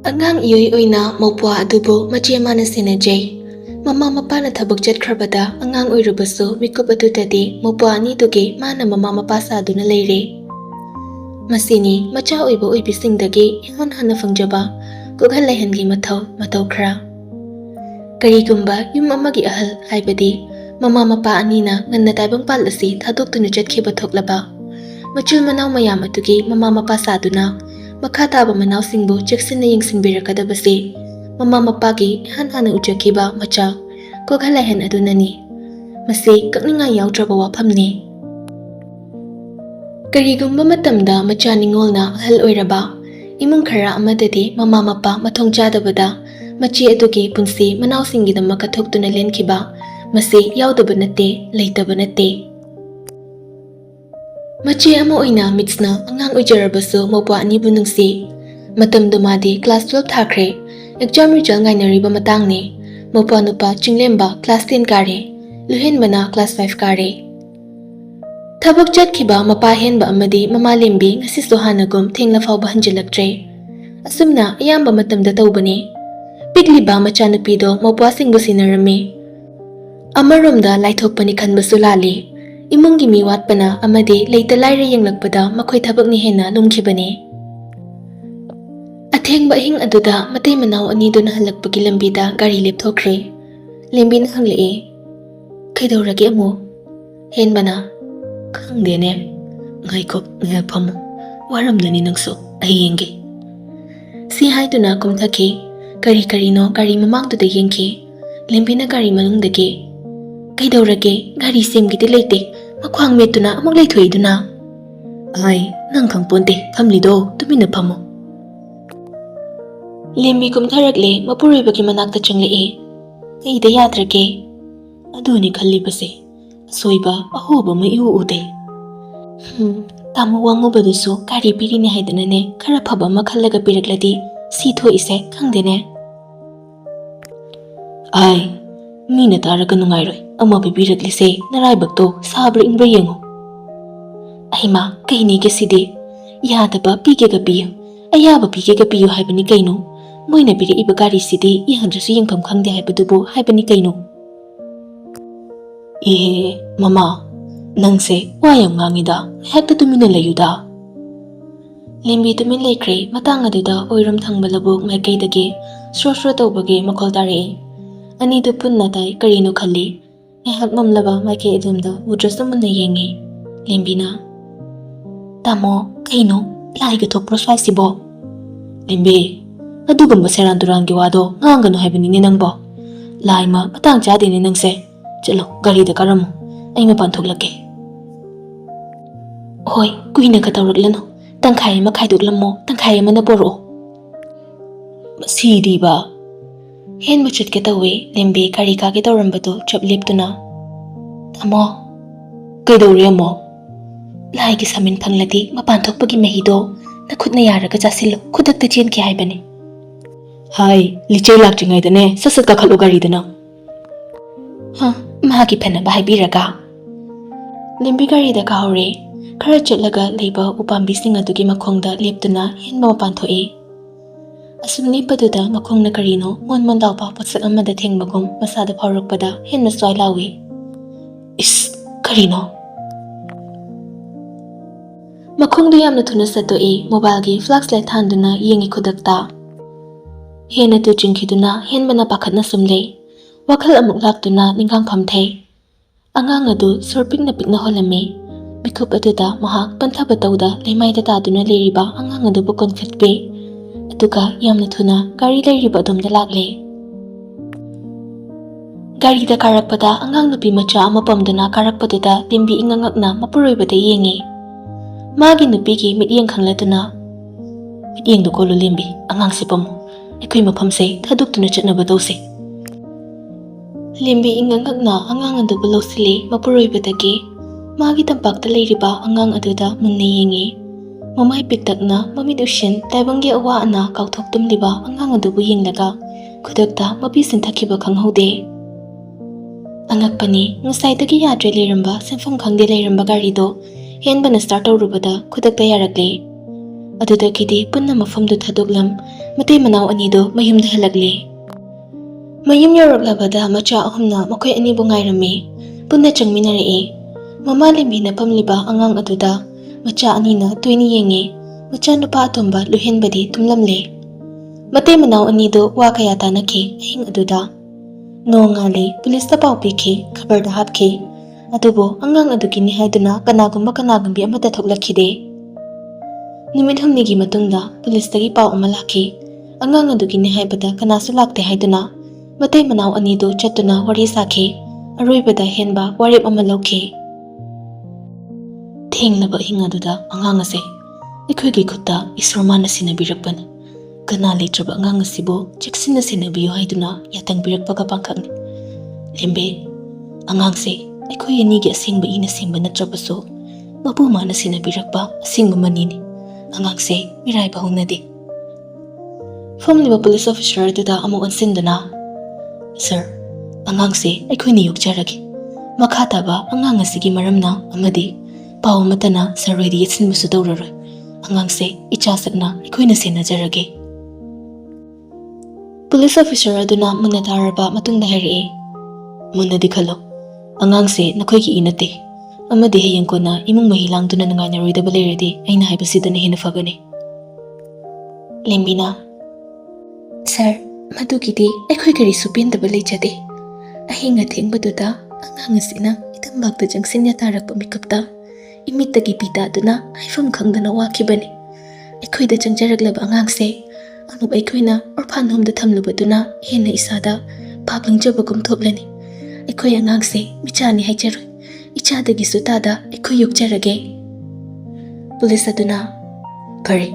Angang iyoy oina mopwa adubo machi amana senajay. Mama mapana thabak chatkrabada angang oirubasu mikup adudadi mopwa anidugi mana mama mapasa aduna leire. Masini macha oiba oibisingdagi ihan hana fangjaba gughal laihangi matau khra. Karigumba yum amagi ahal haibadi mama mapa anina nganna taibang pal asi thadoktuna chatkhiba thoklaba. Machul manaw mayam atugi mama mapa saduna makha taba manaw singbu cheksinna yengsingbirakatabasi mama mapagi ihan hana ujakiba macha gughal laihan adunani. Masi kakninga yawdraba wafamni. Karigumba matamda macha ningolna ahal oiraba imung khara amadadi mama mapa mathong chadabada machi adugi punsi manaw singidama kathoktuna lenkhiba masi yawdaba natte leitaba natte. Machi ama oina mitsna angang oijarabasu mopwa anibu nungsi matamdo madi class 12 thakre exam result ngainariba matangni mopwa nupa chinglemba class 10 kare luhenbana class 5 kare. Thabak chatkhiba mapa henba amadi mama lembi ngasisu hanagum thengla fawba hanjilaktre asumna ayamba matamda tawbani pigliba macha nupido mopwa singbu sinarami amaromda laithokpani khanbasu lali imungi mi watpana amadi leita laira yenglakpada makhoi thabakni hena lumkhibani. Athengba hing aduda matay manaw aniduna halakpagi lambida gari lepthokre lembina hanglei kaidawragi amu henbana khangdene ngaikop ngaphamu waramdani nangso ayenge si haiduna kumthaki kari gari mamangduda yengki lembina gari manungdagi kaidawrage gari semgidi leite makhwang metuna amuk leithoiduna ai nang khangponte famlido tumina phamo. Lembi kumtharakle mapuroibagi manakta changlei aida yadrage aduni khallibase soiba ahoba mai ude tamu wangubadusu gari pirini haidanane khara phaba makhallaga pirakladi sitho ise khangdene ai mina taraga nungairoi ama bibiraklise naraibakto sabra ingbra yengo ahima kaini ke sidi yadaba pige ga piyo ayaba pige ga piyo haibani kaino moina bire iba gari sidi yahandrasu yengpham khangde haibadubu haibani kaino. Ihe mama nangse wayam ngangida hekta tumina layuda. Lembi tumin lekre matang aduda oiram thangba labuk maikaidagi sro tawbagi makhol tare anidu punna tai karino khalli ngahak mamlaba maikai adumda udrasu munna yengi lembina tamo kaino laiga thokpro swaisibo lembi adugumba seran durangi wado nganganu haibani nangbo laima matang chadini nangse chalo gari da karamu ai mapan thoklake hoi kuina ka tawraklano tangkhai ma khaidoklammo tangkhai ma na poro masidi ba hen muchit ke tawe lembe kari ka ke tawrambado chapliptuna tamo kaidore mo lai ki samin phanglati mapan thokpagi mahido na khutna yaraga chasil khudakta chen ki haibani hai lichei lakchingai dane sasat ka khalu gari dana ha mahaki phena bai biraga lembi gari da kaure khara chatlaga leiba upambi singa dugi makhongda leptuna henma mapan thoi asumni paduda makhongna karino mon dawpa patsak amada thengmagum masada phawrakpada henna swai lawi is karino makhongdu yamna thuna satoi mobile gi flashlight thanduna yengi khudakta hena tu chingkhiduna henbana pakhatna sumle wakhal amuk laktuna ningkhang phamthei angang adu sorpikna pikna holami bikup aduda mahak pantha tawda leimaida taduna leriba angang adu bukon khatpe aduga yamna thuna gari leriba domda lakle gari da karakpada angang nupi macha ama pamduna karakpaduda lembi ingangakna mapuroibada yengi magi nupi gi mityeng khanglatuna mityeng du kolu lembi angang sipam ekoi maphamse thaduktuna chatnaba dose lembi ingangakna angang adu bulosili mapuroibadagi magi tampakta leiriba angang aduda munna yengi mamai piktakna mamit ushin taibangi awa ana kauthoktumliba angang adubu yenglaga khudakta mapi sinthakiba khanghode angakpani ngasaidagi yadre leiramba senfam khangde leiramba garido henbana start tawrubada khudakta yarakle ꯑꯗꯨꯗꯒꯤꯗꯤ ꯄꯨꯟꯅ ꯃꯐꯝꯗꯨ ꯊꯥꯗꯣꯛꯂꯝ ꯃꯇꯩ ꯃꯅꯥꯎ ꯑꯅꯤꯗꯨ ꯃꯌꯨꯝꯗ ꯍꯜꯂꯛꯂꯤ ꯃꯌꯨꯝ ꯌꯧꯔꯛꯂꯕꯗ ꯃꯆꯥ ꯑꯍꯨꯝꯅ ꯃꯈꯣꯏ ꯑꯅꯤꯕꯨ ꯉꯥꯏꯔꯝꯃꯤ ꯄꯨꯟꯅ ꯆꯪꯃꯤꯟꯅꯔꯛꯏ ꯃꯃꯥ ꯂꯦꯝꯕꯤꯅ ꯐꯝꯂꯤꯕ ꯑꯉꯥꯡ ꯑꯗꯨꯗ ꯃꯆꯥ ꯑꯅꯤꯅ ꯇꯣꯏꯅ ꯌꯦꯡꯉꯤ ꯃꯆꯥ ꯅꯨꯄꯥ ꯑꯇꯣꯝꯕ ꯂꯨꯍꯦꯟꯕꯗꯤ ꯇꯨꯝꯂꯝꯂꯦ ꯃꯇꯩ ꯃꯅꯥꯎ ꯑꯅꯤꯗꯨ ꯋꯥ ꯀꯌꯥ ꯇꯥꯅꯈꯤ ꯑꯍꯤꯡ ꯑꯗꯨꯗ ꯅꯣꯡ ꯉꯥꯜꯂꯤ ꯄꯨꯂꯤꯁꯇ ꯄꯥꯎ ꯄꯤꯈꯤ ꯈꯕꯔꯗ ꯍꯥꯞꯈꯤ ꯑꯗꯨꯕꯨ ꯑꯉꯥꯡ ꯑꯗꯨꯒꯤꯅꯤ ꯍꯥꯏꯗꯨꯅ ꯀꯅꯥꯒꯨꯝꯕꯤ ꯑꯃꯠꯇ ꯊꯣꯛꯂꯛꯈꯤꯗꯦ ꯅꯨꯃꯤꯠ ꯍꯨꯝꯅꯤꯒꯤ ꯃꯇꯨꯡꯗ ꯄꯨꯂꯤꯁꯇꯒꯤ ꯄꯥꯎ ꯑꯃ ꯂꯥꯛꯈꯤ ꯑꯉꯥꯡ ꯑꯗꯨꯒꯤꯅꯤ ꯍꯥꯏꯕꯗ ꯀꯅꯥꯁꯨ ꯂꯥꯛꯇꯦ ꯍꯥꯏꯗꯨꯅ ꯃꯇꯩ ꯃꯅꯥꯎ ꯑꯅꯤꯗꯨ ꯆꯠꯇꯨꯅ ꯋꯥꯔꯤ ꯁꯥꯈꯤ ꯑꯔꯣꯏꯕꯗ ꯍꯦꯟꯕ ꯋꯥꯔꯦꯞ ꯑꯃ ꯂꯧꯈꯤ ꯊꯦꯡꯂꯕ ꯑꯍꯤꯡ ꯑꯗꯨꯗ ꯑꯉꯥꯡ ꯑꯁꯦ ꯑꯩꯈꯣꯏꯒꯤ ꯈꯨꯠꯇ ꯏꯁꯣꯔ ꯃꯥꯅ ꯁꯤꯟꯅꯕꯤꯔꯛꯄꯅꯤ ꯀꯅꯥ ꯂꯩꯇ꯭ꯔꯕ ꯑꯉꯥꯡ ꯑꯁꯤꯕꯨ ꯆꯦꯛꯁꯤꯟꯅ ꯁꯦꯟꯅꯕꯤꯌꯨ ꯍꯥꯏꯗꯨꯅ ꯌꯥꯇꯪꯕꯤꯔꯛꯄꯒ ꯄꯥꯡꯈꯛꯅꯤ ꯂꯦꯝꯕꯦ ꯑꯉꯥꯡꯁꯦ ꯑꯩꯈꯣꯏ ꯑꯅꯤꯒꯤ ꯑꯁꯦꯡꯕ ꯏꯅ ꯁꯦꯝꯕ ꯅꯠꯇ꯭ꯔꯕꯁꯨ ꯃꯄꯨ ꯃꯥꯅ ꯁꯤꯟꯅꯕꯤꯔꯛꯄ ꯑꯁꯦꯡꯕ ꯃꯅꯤꯅꯤ ꯑꯉꯥꯡꯁꯦ ꯃꯤꯔꯥꯏꯕ ꯍꯧꯅꯗꯦ ꯐꯝꯂꯤꯕ ꯄꯨꯂꯤꯁ ꯑꯣꯐꯤꯁꯔ ꯑꯗꯨꯗ ꯑꯃꯨꯛ ꯑꯣꯟꯁꯤꯟꯗꯨꯅ ꯁꯔ ꯑꯉꯥꯡꯁꯦ ꯑꯩꯈꯣꯏꯅ ꯌꯣꯛꯆꯔꯒꯦ ꯃꯈꯥ ꯇꯥꯕ ꯑꯉꯥꯡ ꯑꯁꯤꯒꯤ ꯃꯔꯝꯅ ꯑꯃꯗꯤ ꯄꯥꯎ ꯑꯃꯠꯇꯅ ꯁꯔ ꯍꯣꯏꯗ ꯌꯦꯠꯁꯤꯟꯕꯁꯨ ꯇꯧꯔꯔꯣꯏ ꯑꯉꯥꯡꯁꯦ ꯏꯆꯥꯁꯛꯅ ꯑꯩꯈꯣꯏꯅ ꯁꯦꯟꯅꯖꯔꯒꯦ ꯄꯨꯂꯤꯁ ꯑꯣꯐꯤꯁꯔ ꯑꯗꯨꯅ ꯃꯨꯟꯅ ꯇꯥꯔꯕ ꯃꯇꯨꯡꯗ ꯍꯥꯏꯔꯛꯏ ꯃꯨꯟꯅꯗꯤ ꯈꯜꯂꯣ ꯑꯉꯥꯡꯁꯦ ꯅꯈꯣꯏꯒꯤ ꯏ ꯅꯠꯇꯦ ꯑꯃꯗꯤ ꯍꯌꯦꯡ ꯀꯣꯟꯅ ꯏꯃꯨꯡ ꯃꯍꯤ ꯂꯥꯡꯗꯨꯅ ꯅꯨꯡꯉꯥꯏꯅꯔꯣꯏꯗꯕ ꯂꯩꯔꯗꯤ ꯑꯩꯅ ꯍꯥꯏꯕꯁꯤꯗꯅ ꯍꯦꯟꯅ ꯐꯒꯅꯤ ꯂꯦꯝꯕꯤꯅ ꯁꯔ ꯃꯗꯨꯒꯤꯗꯤ ꯑꯩꯈꯣꯏ ꯀꯔꯤꯁꯨ ꯄꯦꯟꯗꯕ ꯂꯩꯖꯗꯦ ꯑꯍꯤꯡ ꯑꯊꯦꯡꯕꯗꯨꯗ ꯑꯉꯥꯡ ꯑꯁꯤꯅ ꯏꯇꯝꯕꯥꯛꯇ ꯆꯪꯁꯤꯟꯅ ꯇꯥꯔꯛꯄ ꯃꯤꯀꯨꯞꯇ ꯏꯃꯤꯠꯇꯒꯤ ꯄꯤ ꯇꯥꯗꯨꯅ ꯍꯥꯏꯐꯝ ꯈꯪꯗꯅ ꯋꯥꯈꯤꯕꯅꯤ ꯑꯩꯈꯣꯏꯗ ꯆꯪꯖꯔꯛꯂꯕ ꯑꯉꯥꯡꯁꯦ ꯑꯃꯨꯛ ꯑꯩꯈꯣꯏꯅ ꯑꯣꯔꯐꯥꯟ ꯍꯣꯝꯗ ꯊꯝꯂꯨꯕꯗꯨꯅ ꯍꯦꯟꯅ ꯏꯁꯥꯗ ꯄꯥꯞ ꯂꯪꯖꯕꯒꯨꯝ ꯊꯣꯛꯂꯅꯤ ꯑꯩꯈꯣই ꯑꯉꯥꯡꯁꯦ ꯃꯤꯆꯥꯅꯤ ꯍꯥꯏꯖꯔꯣꯏ ꯏꯆꯥꯗꯒꯤꯁꯨ ꯇꯥꯗ ꯑꯩꯈꯣꯏ ꯌꯣꯛꯆꯔꯒꯦ ꯄꯨꯂꯤꯁ ꯑꯗꯨꯅ ꯐꯔꯦ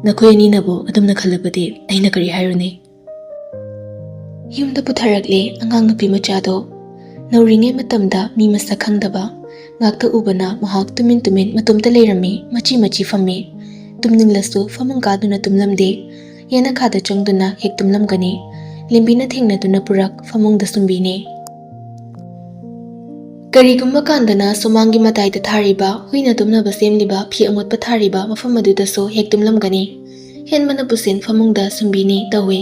ꯅꯈꯣꯏ ꯑꯅꯤꯅꯕꯨ ꯑꯗꯨꯝꯅ ꯈꯜꯂꯕꯗꯤ ꯑꯩꯅ ꯀꯔꯤ ꯍꯥꯏꯔꯨꯅꯤ ꯌꯨꯝꯗ ꯄꯨꯊꯔꯛꯂꯦ ꯑꯉꯥꯡ ꯅꯨꯄꯤ ꯃꯆꯥꯗꯣ ꯅꯧꯔꯤꯉꯩ ꯃꯇꯝꯗ ꯃꯤ ꯃꯁꯛ ꯈꯪꯗꯕ ꯉꯥꯛꯇ ꯎꯕꯅ ꯃꯍꯥꯛ ꯇꯨꯃꯤꯟ ꯃꯇꯣꯝꯇ ꯂꯩꯔꯝꯃꯤ ꯃꯆꯤ ꯐꯝꯃꯤ ꯇꯨꯝꯅꯤꯡꯂꯁꯨ ꯐꯃꯨꯡ ꯀꯥꯗꯨꯅ ꯇꯨꯝꯂꯝꯗꯦ ꯌꯦꯅꯈꯥꯗ ꯆꯪꯗꯨꯅ ꯍꯦꯛ ꯇꯨꯝꯂꯝꯒꯅꯤ ꯂꯦꯝꯕꯤꯅ ꯊꯦꯡꯅꯗꯨꯅ ꯄꯨꯔꯛ ꯐꯃꯨꯡꯗ ꯁꯨꯝꯕꯤꯅꯤ ꯀꯔꯤꯒꯨꯝꯕ ꯀꯥꯟꯗꯅ ꯁꯨꯃꯥꯡꯒꯤ ꯃꯇꯥꯏꯗ ꯊꯥꯔꯤꯕ ꯍꯨꯏꯅ ꯇꯨꯝꯅꯕ ꯁꯦꯝꯂꯤꯕ ꯐꯤ ꯑꯃꯣꯠꯄ ꯊꯥꯔꯤꯕ ꯃꯐꯝ ꯑꯗꯨꯗꯁꯨ ꯍꯦꯛ ꯇꯨꯝꯂꯝꯒꯅꯤ ꯍꯦꯟꯕꯅ ꯄꯨꯁꯤꯟ ꯐꯃꯨꯡꯗ ꯁꯨꯝꯕꯤꯅꯤ ꯇꯧꯏ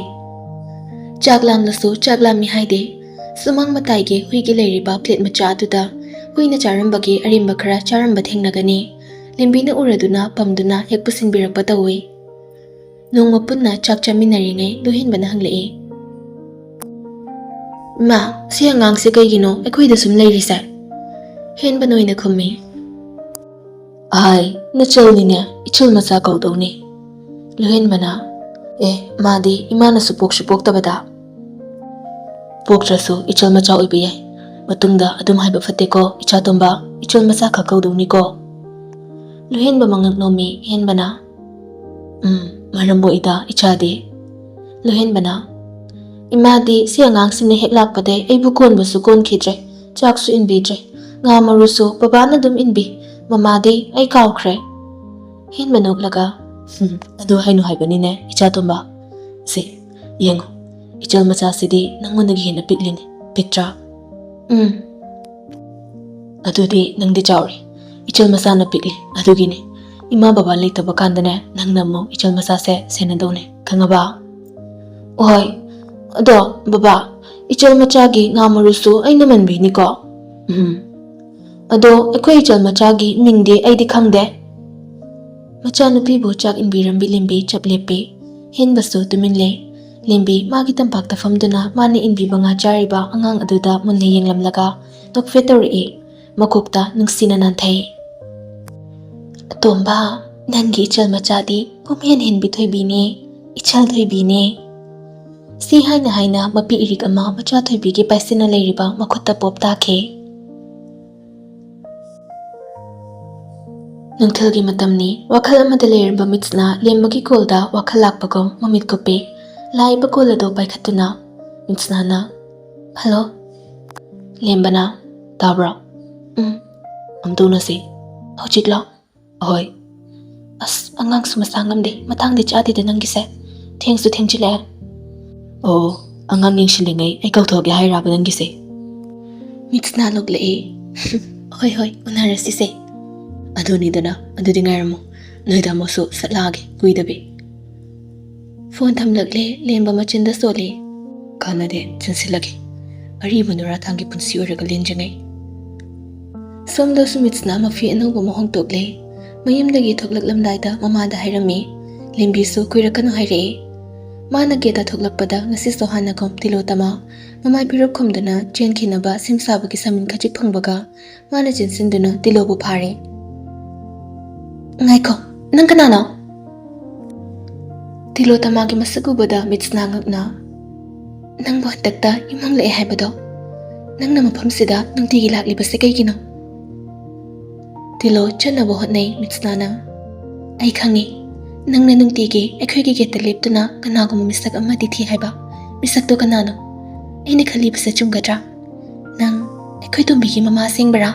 ꯆꯥꯛ ꯂꯥꯝꯂꯁꯨ ꯆꯥꯛ ꯂꯥꯝꯃꯤ ꯍꯥꯏꯗꯦ ꯁꯨꯃꯥꯡ ꯃꯇꯥꯏꯒꯤ ꯍꯨꯏꯒꯤ ꯂꯩꯔꯤꯕ ꯄ꯭ꯂꯦꯠ ꯃꯆꯥ ꯑꯗꯨꯗ ꯍꯨꯏꯅ ꯆꯥꯔꯝꯕꯒꯤ ꯑꯔꯦꯝꯕ ꯈꯔ ꯆꯥꯔꯝꯕ ꯊꯦꯡꯅꯒꯅꯤ ꯂꯦꯝꯕꯤꯅ ꯎꯔꯗꯨꯅ ꯄꯝꯗꯨꯅ ꯍꯦꯛ ꯄꯨꯁꯤꯟꯕꯤꯔꯛꯄ ꯇꯧꯏ ꯅꯣꯡꯃ ꯄꯨꯟꯅ ꯆꯥꯛ ꯆꯥꯃꯤꯟꯅꯔꯤꯉꯩ ꯂꯨꯍꯦꯟꯕꯅ ꯍꯪꯂꯛꯏ ꯃꯥ ꯁꯤ ꯑꯉꯥꯡꯁꯦ ꯀꯩꯒꯤꯅꯣ ꯑꯩꯈꯣꯏꯗ ꯁꯨꯝ ꯂꯩꯔꯤꯁꯦ ꯍꯦꯟꯕꯅ ꯑꯣꯏꯅ ꯈꯨꯝꯃꯤ ꯑꯍꯥꯏ ꯅꯆꯜꯅꯤꯅꯦ ꯏꯆꯜ ꯃꯆꯥ ꯀꯧꯗꯧꯅꯤ ꯂꯨꯍꯦꯟꯕꯅ ꯃꯥꯗꯤ ꯏꯃꯥꯅꯁꯨ ꯄꯣꯛꯁꯨ ꯄꯣꯛꯇꯕꯗ ꯄꯣꯛꯇ꯭ꯔꯁꯨ ꯏꯆꯜ ꯃꯆꯥ ꯑꯣꯏꯕ ꯌꯥꯏ ꯃꯇꯨꯡꯗ ꯑꯗꯨꯝ ꯍꯥꯏꯕ ꯐꯠꯇꯦꯀꯣ ꯏꯆꯥꯇꯣꯝꯕ ꯏꯆꯜ ꯃꯆꯥ ꯈꯛ ꯀꯧꯗꯧꯅꯤꯀꯣ ꯂꯨꯍꯦꯟꯕ ꯃꯉꯛ ꯅꯣꯝꯃꯤ ꯍꯦꯟꯕꯅ ꯃꯔꯝ ꯃꯣꯛꯏꯗ ꯏꯆꯥꯗꯤ ꯂꯨꯍꯦꯟꯕꯅ ꯏꯃꯥꯗꯤ ꯁꯤ ꯑꯉꯥꯡꯁꯤꯅ ꯍꯦꯛ ꯂꯥꯛꯄꯗꯩ ꯑꯩꯕꯨ ꯀꯣꯟꯕꯁꯨ ꯀꯣꯟꯈꯤꯗ꯭ꯔꯦ ꯆꯥꯛꯁꯨ ꯏꯟꯕꯤꯗ꯭ꯔꯦ ꯉꯥ ꯃꯔꯨꯁꯨ ꯕꯕꯥꯅ ꯑꯗꯨꯝ ꯏꯟꯕꯤ ꯃꯃꯥꯗꯤ ꯑꯩ ꯀꯥꯎꯈ꯭ꯔꯦ ꯍꯦꯟꯕ ꯅꯣꯛꯂꯒ ꯑꯗꯨ ꯍꯥꯏꯅꯨ ꯍꯥꯏꯕꯅꯤꯅꯦ ꯏꯆꯥꯇꯣꯝꯕ ꯁꯤ ꯌꯦꯡꯉꯨ ꯏꯆꯜ ꯃꯆꯥꯁꯤꯗꯤ ꯅꯪꯉꯣꯟꯗꯒꯤ ꯍꯦꯟꯅ ꯄꯤꯛꯂꯤꯅꯤ ꯄꯤꯛꯇ꯭ꯔꯥ ꯑꯗꯨꯗꯤ ꯅꯪꯗꯤ ꯆꯥꯎꯔꯤ ꯏꯆꯜ ꯃꯆꯥꯅ ꯄꯤꯛꯂꯤ ꯑꯗꯨꯒꯤꯅꯤ ꯏꯃꯥ ꯕꯕꯥ ꯂꯩꯇꯕ ꯀꯥꯟꯗꯅꯦ ꯅꯪꯅ ꯑꯃꯨꯛ ꯏꯆꯜ ꯃꯆꯥꯁꯦ ꯁꯦꯟꯅꯗꯧꯅꯦ ꯈꯪꯉꯕ ꯍꯣꯏ ꯑꯗꯣ ꯕꯕꯥ ꯏꯆꯜ ꯃꯆꯥꯒꯤ ꯉꯥ ꯃꯔꯨꯁꯨ ꯑꯩꯅ ꯃꯟꯕꯤꯅꯤꯀꯣ ꯑꯗꯣ ꯑꯩꯈꯣꯏ ꯏꯆꯜ ꯃꯆꯥꯒꯤ ꯃꯤꯡꯗꯤ ꯑꯩꯗꯤ ꯈꯪꯗꯦ ꯃꯆꯥꯅꯨꯄꯤꯕꯨ ꯆꯥꯛ ꯏꯟꯕꯤꯔꯝꯕꯤ ꯂꯦꯝꯕꯤ ꯆꯞ ꯂꯦꯞꯄꯤ ꯍꯦꯟꯕꯁꯨ ꯇꯨꯃꯤꯟ ꯂꯩ ꯂꯦꯝꯕꯤ ꯃꯥꯒꯤ ꯇꯝꯄꯥꯛꯇ ꯐꯝꯗꯨꯅ ꯃꯥꯅ ꯏꯟꯕꯤꯕ ꯉꯥ ꯆꯥꯔꯤꯕ ꯑꯉꯥꯡ ꯑꯗꯨꯗ ꯃꯨꯟꯅ ꯌꯦꯡꯂꯝꯂꯒ ꯅꯣꯛꯐꯦꯠ ꯇꯧꯔꯛꯏ ꯃꯀꯣꯛꯇ ꯅꯨꯡꯁꯤꯅ ꯅꯥꯟꯊꯩ ꯑꯇꯣꯝꯕ ꯅꯪꯒꯤ ꯏꯆꯜ ꯃꯆꯥꯗꯤ ꯄꯨꯝꯍꯦꯟ ꯍꯦꯟꯕꯤ ꯊꯣꯏꯕꯤꯅꯦ ꯏꯆꯜ ꯊꯣꯏꯕꯤꯅꯦ ꯁꯤ ꯍꯥꯏꯅ ꯃꯄꯤ ꯏꯔꯤꯛ ꯑꯃ ꯃꯆꯥ ꯊꯣꯏꯕꯤꯒꯤ ꯄꯥꯏꯁꯤꯟꯅ ꯂꯩꯔꯤꯕ ꯃꯈꯨꯠꯇ ꯄꯣꯞ ꯇꯥꯈꯤ ꯅꯨꯡꯊꯤꯜꯒꯤ ꯃꯇꯝꯅꯤ ꯋꯥꯈꯜ ꯑꯃꯗ ꯂꯩꯔꯝꯕ ꯃꯤꯠꯁꯅ ꯂꯦꯝꯕꯒꯤ ꯀꯣꯜꯗ ꯋꯥꯈꯜ ꯂꯥꯛꯄꯒꯨꯝ ꯃꯃꯤꯠ ꯀꯨꯞꯄꯤ ꯂꯥꯛꯏꯕ ꯀꯣꯜ ꯑꯗꯨ ꯄꯥꯏꯈꯠꯇꯨꯅ ꯃꯤꯠꯁꯅꯥꯅ ꯍꯜꯂꯣ ꯂꯦꯝꯕꯅ ꯇꯥꯕ꯭ꯔꯣ ꯑꯝꯇꯧꯅꯁꯤ ꯍꯧꯖꯤꯛꯂꯣ ꯑꯍꯣꯏ ꯑꯁ ꯑꯉꯥꯡꯁꯨ ꯃꯁꯥ ꯉꯝꯗꯦ ꯃꯇꯥꯡꯗꯤ ꯆꯥꯗꯦꯗ ꯅꯪꯒꯤꯁꯦ ꯊꯦꯡꯁꯨ ꯊꯦꯡꯖꯤꯜꯂꯛꯑꯦ ꯑꯣ ꯑꯉꯥꯡ ꯌꯦꯡꯁꯤꯜꯂꯤꯉꯩ ꯑꯩ ꯀꯧꯊꯣꯛꯑꯒꯦ ꯍꯥꯏꯔꯕ ꯅꯪꯒꯤꯁꯦ ꯃꯤꯠꯁꯅꯥ ꯂꯣꯛꯂꯛꯏ ꯍꯣꯏ ꯎꯅꯔꯁꯤꯁꯦ ꯑꯗꯨꯅꯤꯗꯅ ꯑꯗꯨꯗꯤ ꯉꯥꯏꯔꯝꯃꯣ ꯅꯣꯏꯗ ꯑꯃꯨꯛꯁꯨ ꯁꯠꯂꯥꯒꯦ ꯀꯨꯏꯗꯕꯤ ꯐꯣꯟ ꯊꯝꯂꯛꯂꯦ ꯂꯦꯝꯕ ꯃꯆꯤꯟꯗ ꯁꯣꯜꯂꯤ ꯀꯥꯟꯅꯗꯦ ꯆꯪꯁꯤꯜꯂꯒꯦ ꯑꯔꯤꯕ ꯅꯨꯔꯥꯊꯥꯡꯒꯤ ꯄꯨꯟꯁꯤ ꯑꯣꯏꯔꯒ ꯂꯦꯟꯖꯉꯩ ꯁꯣꯝꯗꯁꯨ ꯃꯤꯠꯁꯅ ꯃꯐꯤ ꯑꯅꯧꯕ ꯑꯃ ꯍꯣꯡꯗꯣꯛꯂꯦ ꯃꯌꯨꯝꯗꯒꯤ ꯊꯣꯛꯂꯛꯂꯝꯗꯥꯏꯗ ꯃꯃꯥꯗ ꯍꯥꯏꯔꯝꯃꯤ ꯂꯦꯝꯕꯤꯁꯨ ꯀꯨꯏꯔꯛꯀꯅꯨ ꯍꯥꯏꯔꯛꯏ ꯃꯥꯅ ꯒꯦꯠꯇ ꯊꯣꯛꯂꯛꯄꯗ ꯉꯁꯤꯁꯨ ꯍꯥꯟꯅꯒꯨꯝ ꯇꯤꯂꯣꯇꯃꯥ ꯃꯃꯥꯏ ꯄꯤꯔꯨꯞ ꯈꯨꯝꯗꯨꯅ ꯆꯦꯟꯈꯤꯅꯕ ꯁꯤꯝ ꯁꯥꯕꯒꯤ ꯁꯃꯤꯟ ꯈꯖꯤꯛ ꯐꯪꯕꯒ ꯃꯥꯅ ꯆꯦꯟꯁꯤꯟꯗꯨꯅ ꯇꯤꯂꯣꯕꯨ ꯐꯥꯔꯦ ꯉꯥꯏꯈꯣ ꯅꯪ ꯀꯅꯥꯅꯣ ꯇꯤꯂꯣꯇꯃꯥꯒꯤ ꯃꯁꯛ ꯎꯕꯗ ꯃꯤꯠꯁꯅ ꯉꯛꯅ ꯅꯪꯕꯨ ꯍꯟꯗꯛꯇ ꯌꯨꯝꯍꯪꯂꯛꯑꯦ ꯍꯥꯏꯕꯗꯣ ꯅꯪꯅ ꯃꯐꯝꯁꯤꯗ ꯅꯨꯡꯇꯤꯒꯤ ꯂꯥꯛꯂꯤꯕꯁꯦ ꯀꯩꯒꯤꯅꯣ ꯇꯤꯂꯣ ꯆꯠꯅꯕ ꯍꯣꯠꯅꯩ ꯃꯤꯠꯁꯅꯥꯅ ꯑꯩ ꯈꯪꯉꯤ ꯅꯪꯅ ꯅꯨꯡꯇꯤꯒꯤ ꯑꯩꯈꯣꯏꯒꯤ ꯒꯦꯠꯇ ꯂꯦꯞꯇꯨꯅ ꯀꯅꯥꯒꯨꯝꯕ ꯃꯤꯁꯛ ꯑꯃꯗꯤ ꯊꯤ ꯍꯥꯏꯕ ꯃꯤꯁꯛꯇꯣ ꯀꯅꯥꯅꯣ ꯑꯩꯅ ꯈꯜꯂꯤꯕꯁꯦ ꯆꯨꯝꯒꯗ꯭ꯔꯥ ꯅꯪ ꯑꯩꯈꯣꯏ ꯇꯣꯝꯕꯤꯒꯤ ꯃꯃꯥ ꯑꯁꯦꯡꯕꯔꯥ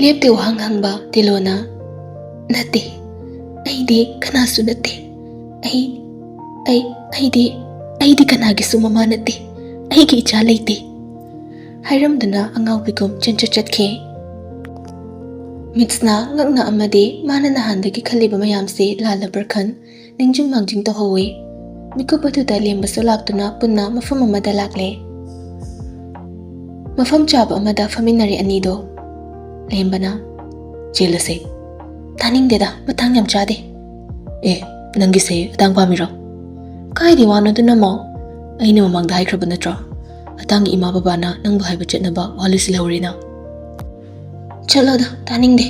ꯂꯦꯞꯇꯦ ꯋꯥꯍꯪ ꯍꯪꯕ ꯇꯤꯂꯣꯅ ꯅꯠꯇꯦ ꯑꯩꯗꯤ ꯀꯅꯥꯁꯨ ꯅꯠꯇꯦ ꯑꯩꯗꯤ ꯀꯅꯥꯒꯤꯁꯨ ꯃꯃꯥ ꯅꯠꯇꯦ ꯑꯩꯒꯤ ꯏꯆꯥ ꯂꯩꯇꯦ ꯍꯥꯏꯔꯝꯗꯨꯅ ꯑꯉꯥꯎꯕꯤꯒꯨꯝ ꯆꯦꯟꯆꯠ ꯆꯠꯈꯤ ꯃꯤꯠꯁꯅ ꯉꯛꯅ ꯑꯃꯗꯤ ꯃꯥꯅ ꯅꯍꯥꯟꯗꯒꯤ ꯈꯜꯂꯤꯕ ꯃꯌꯥꯝꯁꯦ ꯂꯥꯜꯂꯕ꯭ꯔꯥ ꯈꯟ ꯅꯤꯡꯖꯤꯡ ꯃꯥꯡꯖꯤꯡ ꯇꯧꯍꯧꯏ ꯃꯤꯀꯨꯞ ꯑꯗꯨꯗ ꯂꯦꯝꯕꯁꯨ ꯂꯥꯛꯇꯨꯅ ꯄꯨꯟꯅ ꯃꯐꯝ ꯑꯃꯗ ꯂꯥꯛꯂꯦ ꯃꯐꯝ ꯆꯥꯕ ꯑꯃꯗ ꯐꯝꯃꯤꯟꯅꯔꯦ ꯑꯅꯤꯗꯣ ꯂꯦꯝꯕꯅ ꯆꯦꯜꯂꯁꯦ ꯇꯥꯅꯤꯡꯗꯦꯗ ꯃꯇꯥꯡ ꯌꯥꯝ ꯆꯥꯗꯦ ꯅꯪꯒꯤꯁꯦ ꯑꯇꯥꯡ ꯄꯥꯝꯃꯤꯔꯣ ꯀꯥꯏꯗꯤ ꯋꯥꯅꯣ ꯑꯗꯨꯅꯃꯣ ꯑꯩꯅ ꯃꯃꯥꯡꯗ ꯍꯥꯏꯈ꯭ꯔꯕ ꯅꯠꯇ꯭ꯔꯣ ꯑꯇꯥꯡꯒꯤ ꯏꯃꯥ ꯕꯕꯥꯅ ꯅꯪꯕꯨ ꯍꯥꯏꯕ ꯆꯠꯅꯕ ꯋꯥꯂꯨ ꯁꯤꯜꯍꯧꯔꯤꯅ ꯆꯠꯂꯣꯗ ꯇꯥꯅꯤꯡꯗꯦ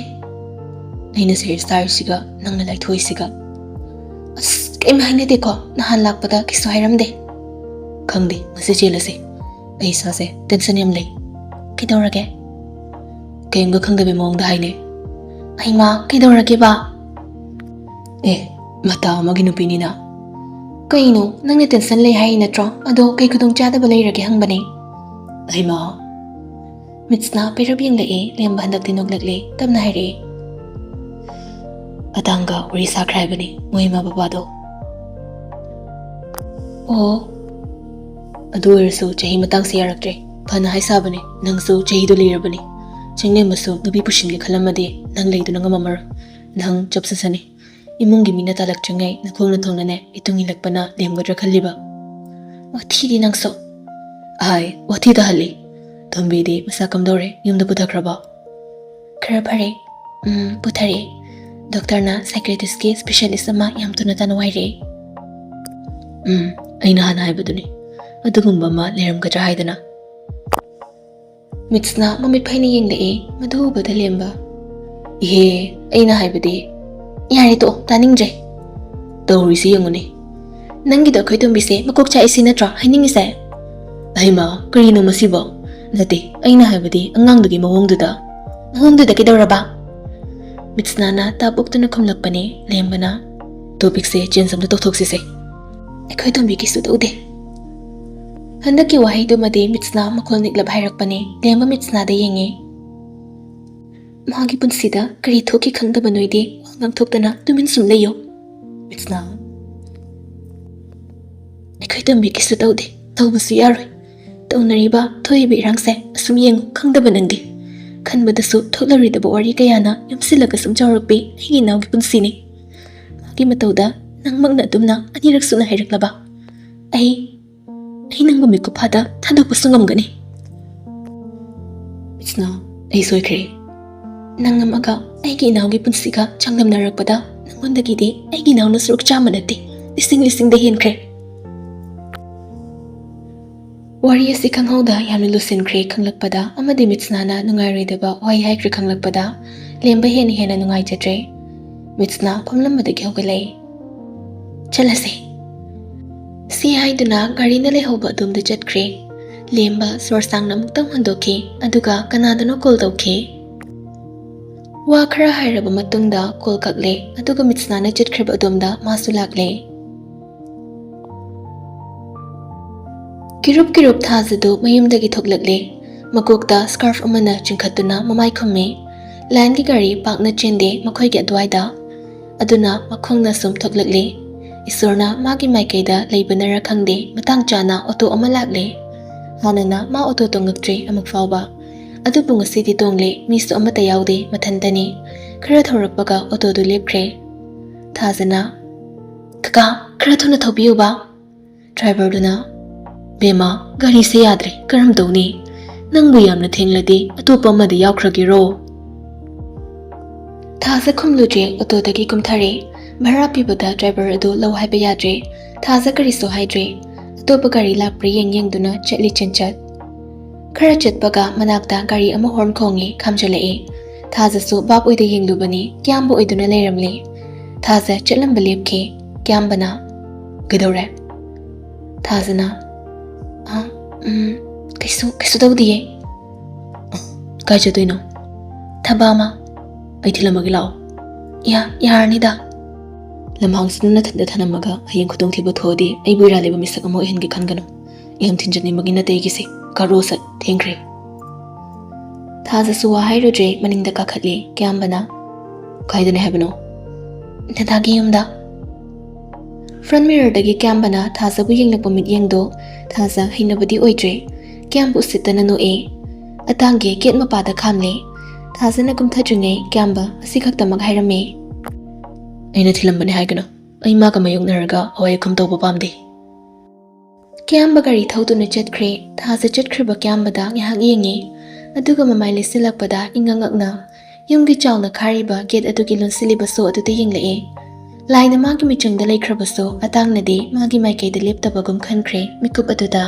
ꯑꯩꯅ ꯁꯦꯔꯤꯁ ꯇꯥꯔꯤꯁꯤꯒ ꯅꯪꯅ ꯂꯥꯏꯊꯣꯛꯏꯁꯤꯒ ꯑꯁ ꯀꯩꯝ ꯍꯥꯏꯅꯗꯦꯀꯣ ꯅꯍꯥꯟ ꯂꯥꯛꯄꯗ ꯀꯩꯁꯨ ꯍꯥꯏꯔꯝꯗꯦ ꯈꯪꯗꯦ ꯉꯁꯤ ꯆꯦꯜꯂꯁꯦ ꯑꯩ ꯏꯁꯥꯁꯦ ꯇꯦꯟꯁꯟ ꯌꯥꯝ ꯂꯩ ꯀꯩꯗꯧꯔꯒꯦ ꯀꯩꯝꯒ ꯈꯪꯗꯕꯤ ꯃꯑꯣꯡꯗ ꯍꯥꯏꯅꯦ ꯍꯩꯃꯥ ꯀꯩꯗꯧꯔꯒꯦꯕ ꯃꯇꯥ ꯑꯃꯒꯤ ꯅꯨꯄꯤꯅꯤꯅ ꯀꯩꯅꯣ ꯅꯪꯅ ꯇꯦꯟꯁꯟ ꯂꯩ ꯍꯥꯏ ꯅꯠꯇ꯭ꯔꯣ ꯑꯗꯣ ꯀꯩ ꯈꯨꯗꯣꯡꯆꯥꯗꯕ ꯂꯩꯔꯒꯦ ꯍꯪꯕꯅꯦ ꯍꯩꯃꯥ ꯃꯤꯠꯁꯅ ꯄꯦꯔꯞ ꯌꯦꯡꯂꯛꯑꯦ ꯂꯦꯝꯕ ꯍꯟꯗꯛꯇꯤ ꯅꯣꯛꯂꯛꯂꯦ ꯇꯞꯅ ꯍꯥꯏꯔꯛꯑꯦ ꯑꯇꯥꯡꯒ ꯋꯥꯔꯤ ꯁꯥꯈ꯭ꯔꯦ ꯍꯥꯏꯕꯅꯤ ꯃꯣꯏ ꯏꯃꯥ ꯕꯕꯥꯗꯣ ꯑꯣ ꯑꯗꯨ ꯑꯣꯏꯔꯁꯨ ꯆꯍꯤ ꯃꯇꯥꯡꯁꯦ ꯌꯥꯔꯛꯇ꯭ꯔꯦ ꯐꯅ ꯍꯥꯏ ꯁꯥꯕꯅꯤ ꯅꯪꯁꯨ ꯆꯍꯤꯗꯣ ꯂꯤꯔꯕꯅꯤ ꯆꯤꯡꯂꯦꯝꯕꯁꯨ ꯅꯨꯄꯤ ꯄꯨꯁꯤꯟꯒꯦ ꯈꯜꯂꯝꯃꯗꯤ ꯅꯪ ꯂꯩꯗꯨꯅ ꯉꯝꯃꯝꯃꯔꯣꯏ ꯅꯪ ꯆꯞꯁꯁꯅꯤ ꯏꯃꯨꯡꯒꯤ ꯃꯤꯅ ꯇꯥꯜꯂꯛꯇ꯭ꯔꯤꯉꯩ ꯅꯈꯣꯡꯅ ꯊꯣꯡꯅꯅꯦ ꯏꯇꯨꯡ ꯏꯜꯂꯛꯄꯅ ꯂꯦꯝꯒꯗ꯭ꯔꯥ ꯈꯜꯂꯤꯕ ꯋꯥꯊꯤꯗꯤ ꯅꯪꯁꯨ ꯋꯥꯊꯤ ꯇꯥꯍꯜꯂꯤ ꯊꯣꯝꯕꯤꯗꯤ ꯃꯁꯥ ꯀꯝꯗꯧꯔꯦ ꯌꯨꯝꯗ ꯄꯨꯊꯈ꯭ꯔꯕꯣ ꯈꯔ ꯐꯔꯦ ꯄꯨꯊꯔꯛꯑꯦ ꯗꯣꯛꯇꯔꯅ ꯁꯥꯏꯀ꯭ꯔꯦꯇꯤꯁꯀꯤ ꯁ꯭ꯄꯦꯁꯤꯌꯦꯂꯤꯁ ꯑꯃ ꯌꯥꯝ ꯊꯨꯅ ꯇꯥꯅ ꯋꯥꯏꯔꯛꯑꯦ ꯑꯩꯅ ꯍꯥꯟꯅ ꯍꯥꯏꯕꯗꯨꯅꯤ ꯑꯗꯨꯒꯨꯝꯕ ꯑꯃ ꯂꯩꯔꯝꯒꯗ꯭ꯔꯥ ꯍꯥꯏꯗꯅ ꯃꯤꯠꯁꯅ ꯃꯃꯤꯠ ꯐꯩꯅ ꯌꯦꯡꯂꯛꯑꯦ ꯃꯗꯨ ꯎꯕꯗ ꯂꯦꯝꯕ ꯏꯍꯦ ꯑꯩꯅ ꯍꯥꯏꯕꯗꯤ ꯌꯥꯔꯦ ꯇꯣꯛꯑꯣ ꯇꯥꯅꯤꯡꯗ꯭ꯔꯦ ꯇꯧꯔꯤꯁꯤ ꯌꯦꯡꯉꯨꯅꯦ ꯅꯪꯒꯤꯗꯣ ꯑꯩꯈꯣꯏ ꯇꯣꯝꯕꯤꯁꯦ ꯃꯀꯣꯛ ꯆꯥꯛꯏꯁꯤ ꯅꯠꯇ꯭ꯔꯣ ꯍꯥꯏꯅꯤꯡꯉꯤꯁꯦ ꯑꯩꯃꯥ ꯀꯔꯤꯅꯣ ꯃꯁꯤꯕꯣ ꯅꯠꯇꯦ ꯑꯩꯅ ꯍꯥꯏꯕꯗꯤ ꯑꯉꯥꯡꯗꯨꯒꯤ ꯃꯑꯣꯡꯗꯨꯗ ꯀꯩꯗꯧꯔꯕ ꯃꯤꯠꯁꯅꯥꯅ ꯇꯥꯞ ꯎꯛꯇꯨꯅ ꯈꯨꯝꯂꯛꯄꯅꯦ ꯂꯦꯝꯕꯅ ꯇꯣꯄꯤꯛꯁꯦ ꯆꯦꯟꯖ ꯑꯝꯇ ꯇꯧꯊꯣꯛꯁꯤꯁꯦ ꯑꯩꯈꯣꯏ ꯇꯣꯝꯕꯤꯒꯤꯁꯨ ꯇꯧꯗꯦ ꯍꯟꯗꯛꯀꯤ ꯋꯥꯍꯩꯗꯨꯃꯗꯤ ꯃꯤꯠꯁꯅꯥ ꯃꯈꯣꯜ ꯅꯤꯛꯂꯞ ꯍꯥꯏꯔꯛꯄꯅꯦ ꯂꯦꯝꯕ ꯃꯤꯠꯁꯅꯥꯗ ꯌꯦꯡꯉꯦ ꯃꯥꯒꯤ ꯄꯨꯟꯁꯤꯗ ꯀꯔꯤ ꯊꯣꯛꯈꯤ ꯈꯪꯗꯕ ꯅꯣꯏꯗꯤ ꯋꯥ ꯉꯥꯡꯊꯣꯛꯇꯅ ꯇꯨꯃꯤꯟ ꯁꯨꯝ ꯂꯩꯌꯣ ꯃꯤꯠꯁꯅꯥ ꯑꯩꯈꯣꯏ ꯇꯣꯝꯕꯤꯒꯤꯁꯨ ꯇꯧꯗꯦ ꯇꯧꯕꯁꯨ ꯌꯥꯔꯣꯏ ꯇꯧꯅꯔꯤꯕ ꯊꯣꯛꯏꯕ ꯏꯔꯥꯡꯁꯦ ꯑꯁꯨꯝ ꯌꯦꯡꯉꯨ ꯈꯪꯗꯕ ꯅꯪꯗꯤ ꯈꯟꯕꯗꯁꯨ ꯊꯣꯛꯂꯔꯣꯏꯗꯕ ꯋꯥꯔꯤ ꯀꯌꯥꯅ ꯌꯣꯝꯁꯤꯜꯂꯒ ꯁꯨꯝ ꯆꯥꯎꯔꯛꯄꯤ ꯑꯩꯒꯤ ꯏꯅꯥꯎꯒꯤ ꯄꯨꯟꯁꯤꯅꯤ ꯃꯥꯒꯤ ꯃꯇꯧꯗ ꯅꯪꯃꯛꯅ ꯑꯗꯨꯝꯅ ꯑꯅꯤꯔꯛ ꯁꯨꯅ ꯍꯥꯏꯔꯛꯂꯕ ꯑꯩ ꯅꯪꯕꯨ ꯃꯤꯀꯨꯞꯐꯥꯗ ꯊꯥꯗꯣꯛꯄꯁꯨ ꯉꯝꯒꯅꯤ ꯃꯤꯠꯁꯅꯥ ꯑꯩ ꯁꯣꯏꯈ꯭ꯔꯦ ꯅꯪ ꯑꯃꯒ ꯑꯩꯒꯤ ꯏꯅꯥꯎꯒꯤ ꯄꯨꯟꯁꯤꯒ ꯆꯥꯡꯗꯝꯅꯔꯛꯄꯗ ꯅꯪꯉꯣꯟꯗꯒꯤꯗꯤ ꯑꯩꯒꯤ ꯏꯅꯥꯎꯅ ꯁꯔꯨꯛ ꯆꯥꯝꯃ ꯅꯠꯇꯦ ꯂꯤꯁꯤꯡꯗ ꯍꯦꯟꯈ꯭ꯔꯦ ꯋꯥꯔꯤ ꯑꯁꯤ ꯈꯪꯍꯧꯗ ꯌꯥꯝꯅ ꯂꯨꯁꯤꯟꯈ꯭ꯔꯦ ꯈꯪꯂꯛꯄꯗ ꯑꯃꯗꯤ ꯃꯤꯠꯁꯅꯥꯅ ꯅꯨꯡꯉꯥꯏꯔꯣꯏꯗꯕ ꯋꯥꯍꯩ ꯍꯥꯏꯈ꯭ꯔꯦ ꯈꯪꯂꯛꯄꯗ ꯂꯦꯝꯕ ꯍꯦꯟꯅ ꯅꯨꯡꯉꯥꯏꯖꯗ꯭ꯔꯦ ꯃꯤꯠꯁꯅꯥ ꯐꯝꯂꯝꯕꯗꯒꯤ ꯍꯧꯒꯠꯂꯛꯏ ꯆꯠꯂꯁꯦ ꯁꯤ ꯍꯥꯏꯗꯨꯅ ꯒꯥꯔꯤꯅ ꯂꯩꯍꯧꯕ ꯑꯗꯣꯝꯗ ꯆꯠꯈ꯭ꯔꯦ ꯂꯦꯝꯕ ꯁꯣꯔ ꯁꯥꯡꯅ ꯑꯃꯨꯛꯇꯪ ꯍꯣꯟꯗꯣꯛꯈꯤ ꯑꯗꯨꯒ ꯀꯅꯥꯗꯅꯣ ꯀꯣꯜ ꯇꯧꯈꯤ ꯋꯥ ꯈꯔ ꯍꯥꯏꯔꯕ ꯃꯇꯨꯡꯗ ꯀꯣꯜ ꯀꯛꯂꯦ ꯑꯗꯨꯒ ꯃꯤꯠꯁꯅꯥꯅ ꯆꯠꯈ꯭ꯔꯤꯕ ꯑꯗꯣꯝꯗ ꯃꯥꯁꯨ ꯂꯥꯛꯂꯦ ꯀꯤꯔꯨꯞ ꯊꯥꯖꯗꯨ ꯃꯌꯨꯝꯗꯒꯤ ꯊꯣꯛꯂꯛꯂꯦ ꯃꯀꯣꯛꯇ ꯁ꯭ꯀꯥꯔꯐ ꯑꯃꯅ ꯆꯤꯡꯈꯠꯇꯨꯅ ꯃꯃꯥꯏ ꯈꯨꯝꯃꯤ ꯂꯥꯏꯟꯒꯤ ꯒꯥꯔꯤ ꯄꯥꯛꯅ ꯆꯦꯟꯗꯦ ꯃꯈꯣꯏꯒꯤ ꯑꯗꯨꯋꯥꯏꯗ ꯑꯗꯨꯅ ꯃꯈꯣꯡꯅ ꯁꯨꯝ ꯊꯣꯛꯂꯛꯂꯦ ꯏꯁꯣꯔꯅ ꯃꯥꯒꯤ ꯃꯥꯏꯀꯩꯗ ꯂꯩꯕꯅꯔ ꯈꯪꯗꯦ ꯃꯇꯥꯡ ꯆꯥꯅ ꯑꯣꯇꯣ ꯑꯃ ꯂꯥꯛꯂꯦ ꯍꯥꯟꯅꯅ ꯃꯥ ꯑꯣꯇꯣ ꯇꯣꯡꯉꯛꯇ꯭ꯔꯤ ꯑꯃꯨꯛ ꯐꯥꯎꯕ ꯑꯗꯨꯕꯨ ꯉꯁꯤꯗꯤ ꯇꯣꯡꯂꯦ ꯃꯤꯁꯨ ꯑꯃꯠꯇ ꯌꯥꯎꯗꯦ ꯃꯊꯟꯇꯅꯤ khara thorakpaga auto du lepkhre. Thazana kaka khara thuna thobiyu ba. Driver duna bema gari se yadre karam dawni nangbu yamna thengladi atopa amada yawkhragiro. Thaza khumluje auto dagi kumthare bhara pibada driver adu law haiba yadre. Thaza kari so haidre atopa gari lakpri yeng duna chatli chanchat. Khara chatpaga manakta gari ama horn khongi khamjalae. Thaza su bap oida yenglubani kyambu oiduna leiramli. Thaza chatlamba lepkhe kyambana gadore. Thazana kaisu tawdiye. Kai chatoino thabama ai thilamagi lao yarnida lamhang sunna thanda thanamaga hayeng khudong thiba thodi ai buira leba misak amo hen gi khangano yam thinjani magina te gi se karo sa thengre. Thaza suwa hairuje maningda ka khatli kyambana kaidane habano nadagi yumda. Front mirror dagi kyambana Thaza bu yenglakpa mit yengdo Thaza hinabadi oidre kyambu sitana no e atange ket mapada khamle. Thaza na kumthajungai kyamba asikhaktamak hairame aina thilambane haigano ai ma ka mayong naraga awai khum tawba pamde. Kyamba gari thauduna chatkhre. Thaza chatkhriba kyambada ngahak yengi aduga mamai lesilakpada ingangakna yumgi chawna khariba get adugi lunsiliba so adude yenglae. Laina magi michungda leikhrabaso atangnadi magi maikaida leptabagum khankre mikup aduda